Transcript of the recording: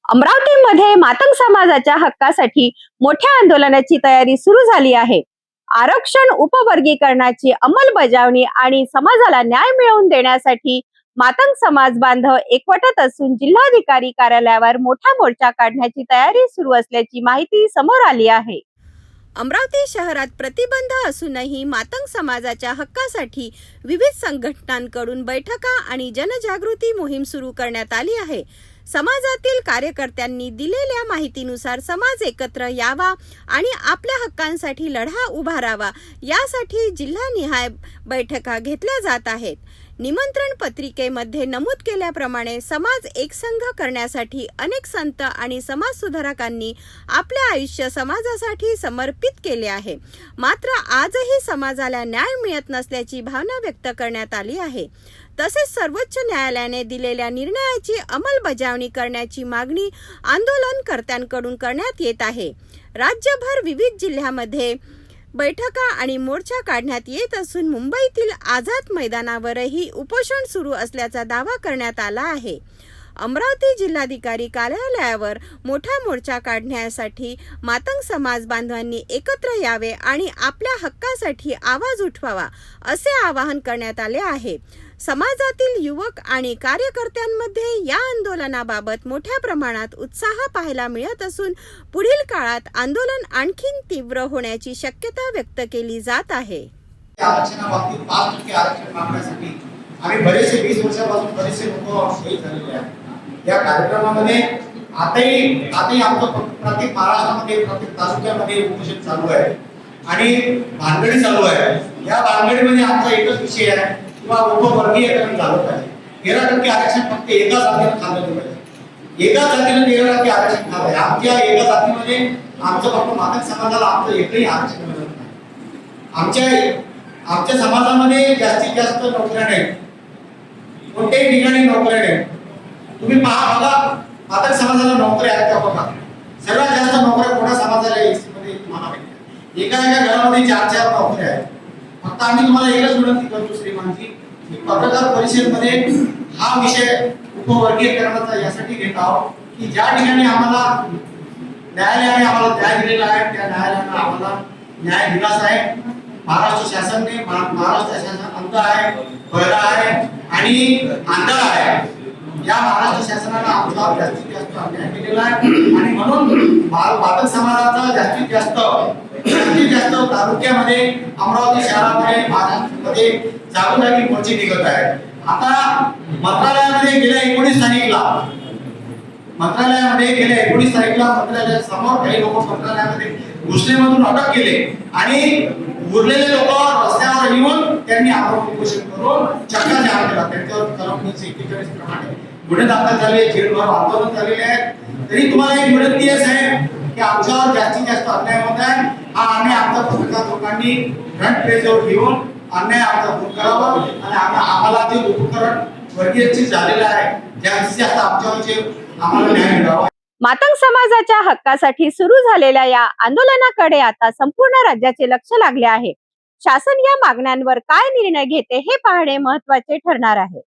अमरावतीमध्ये मातंग समाजाच्या हक्कासाठी मोठ्या आंदोलनाची तयारी सुरू झाली आहे। आरक्षण उपवर्गीकरणाची अंमलबजावणी आणि समाजाला न्याय मिळवून देण्यासाठी मातंग समाज बांधव एकवटत असून जिल्हाधिकारी कार्यालयावर मोठा मोर्चा काढण्याची तयारी सुरू असल्याची माहिती समोर आली आहे। अमरावती शहरात प्रतिबंध असूनही मातंग समाजाच्या हक्कासाठी विविध संघटनांकडून बैठका आणि जनजागृती मोहीम सुरू करण्यात आली आहे। समाजातील कार्यकर्त्यांनी दिलेल्या माहितीनुसार समाज एकत्र यावा आणि आपल्या हक्कांसाठी लढा उभारावा यासाठी जिल्हानिहाय बैठका घेतल्या जात आहेत। निमंत्रण पत्रिकेमध्ये नमूद केल्याप्रमाणे समाज एकसंघ करण्यासाठी अनेक संत आणि समाजसुधारकांनी आपले आयुष्य समाजासाठी समर्पित केले आहे। मात्र आजही समाजाला न्याय मिळत नसल्याची भावना व्यक्त करण्यात आली आहे। तसेच सर्वोच्च न्यायालयाने दिलेल्या निर्णयाची अंमलबजावणी करण्याची मागणी आंदोलनकर्त्यांकडून करण्यात येत आहे। राज्यभर विविध जिल्ह्यामध्ये बैठका आणि मोर्चा काढण्यात येत असून मुंबईतील आझाद मैदानावरही उपोषण सुरू असल्याचा दावा करण्यात आला आहे। अमरावती जिल्हाधिकारी कार्यालयावर मोठा मोर्चा काढण्यासाठी मातंग समाज बांधवांनी एकत्र यावे आणि आपल्या हक्कासाठी आवाज उठवावा असे आवाहन करण्यात आले आहे। समाजातील युवक आणि कार्यकर्त्यांमध्ये या आंदोलनाबाबत मोठ्या प्रमाणात उत्साह पाहायला मिळत असून पुढील काळात आंदोलन आणखीन तीव्र होण्याची शक्यता व्यक्त केली जात आहे। आरक्षणाबाबतीत 5% आरक्षण मागण्यासाठी आम्ही बरेचसे 20 वर्षापासून बरेचसे लोक शहीद झालेले आहेत। या कार्यक्रमामध्ये आताही आमचं प्रत्येक महाराष्ट्रामध्ये प्रत्येक तालुक्यामध्ये उपोषण चालू आहे आणि भानगडी चालू आहे। या भानगडीमध्ये आमचा एकच विषय आहे किंवा उपवर्गीकरण झालं पाहिजे। 13% आरक्षण फक्त एका जातीला खाल्लं पाहिजे। एका जातीला 13% आरक्षण खाल्लं आहे। आमच्या एका जातीमध्ये आमचं फक्त मातंग समाजाला आमचं एकही आरक्षण मिळत नाही। आमच्या समाजामध्ये जास्तीत जास्त नोकऱ्या नाहीत, कोणत्याही ठिकाणी नोकऱ्या नाहीत। तुम्ही पहा बघा मातंग समाजाला नोकऱ्या आहेत का बघा। सर्वात जास्त नोकऱ्या कोणा समाजाला मध्ये तुम्हाला भेटतात। एका घरामध्ये 4 नोकऱ्या आहेत। फक्त आम्ही तुम्हाला एकच विनंती करतो श्रीमानजी, पत्रकार परिषदेमध्ये हा विषय उपवर्गीकरणाचा यासाठी घेत आहोत की ज्या ठिकाणी आम्हाला न्यायालयाने आम्हाला न्याय दिलेला आहे त्या न्यायालयाने आम्हाला न्याय दिलाच आहे। महाराष्ट्र शासनाने महाराष्ट्र शासन अंध आहे, बहिरा आहे आणि आंधळा आहे। या महाराष्ट्र शासनाने आमच्यावर जास्तीत जास्त अन्याय केलेला आहे आणि म्हणून मातंग समाजाचा जास्तीत जास्त तालुक्यामध्ये अमरावती शहरामध्ये महाराष्ट्रामध्ये जागोजागी मोर्चे निघत आहे। आता मंत्रालयामध्ये गेल्या 19 तारीखला मंत्रालयासमोर काही लोक मंत्रालयामध्ये घुसण्यामधून अटक केले आणि उरलेले लोक रस्त्यावर येऊन त्यांनी आमरण उपोषण करून चक्का जाम केला। त्यांच्यावर कलम 341 प्रमाणे गुन्हे दाखल झाले, जेलभर आंदोलन झालेले आहेत। तरी तुम्हाला एक विनंती आहे साहेब की आमच्यावर जास्तीत जास्त अन्याय होत आहे। हा अन्याय आमच्या पत्रकार लोकांनी फ्रंट पेजवर घेऊन अन्याय आमचा दूर करावा आणि आम्हाला जे उपकरण वर्गीयची झालेलं आहे जास्तीत जास्त आमच्यावर आम्हाला न्याय मिळावा। मातंग समाजाच्या हक्कासाठी सुरू झालेल्या या आंदोलनाकडे आता संपूर्ण राज्याचे लक्ष लागले आहे। शासन या मागण्यांवर काय निर्णय घेते हे पाहणे महत्त्वाचे ठरणार आहे।